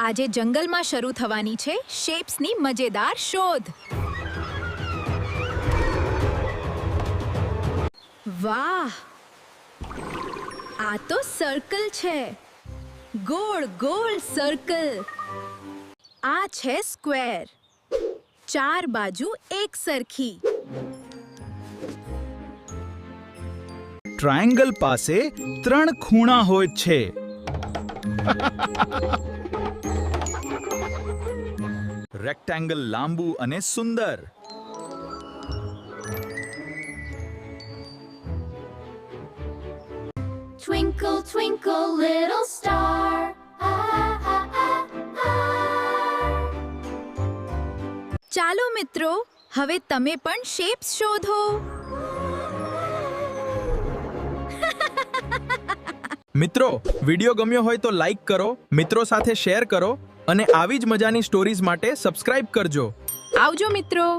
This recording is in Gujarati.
આજે જંગલમાં શરૂ થવાની છે શેપ્સની મજેદાર શોધ. વાહ, આ તો સર્કલ છે. ગોળ ગોળ સર્કલ. આ છે સ્ક્વેર. ચાર બાજુ એક સરખી. ટ્રાયેંગલ પાસે 3 ખૂણા હોય છે. રેક્ટેંગલ લાંબુ અને સુંદર. Twinkle, twinkle, little star. ચાલો મિત્રો, હવે તમે પણ શેપ્સ શોધો. મિત્રો, વિડિયો ગમ્યો હોય તો લાઈક કરો, મિત્રો સાથે શેર કરો અને આવી જ મજાની સ્ટોરીઝ માટે સબસ્ક્રાઇબ કરજો. આવજો મિત્રો.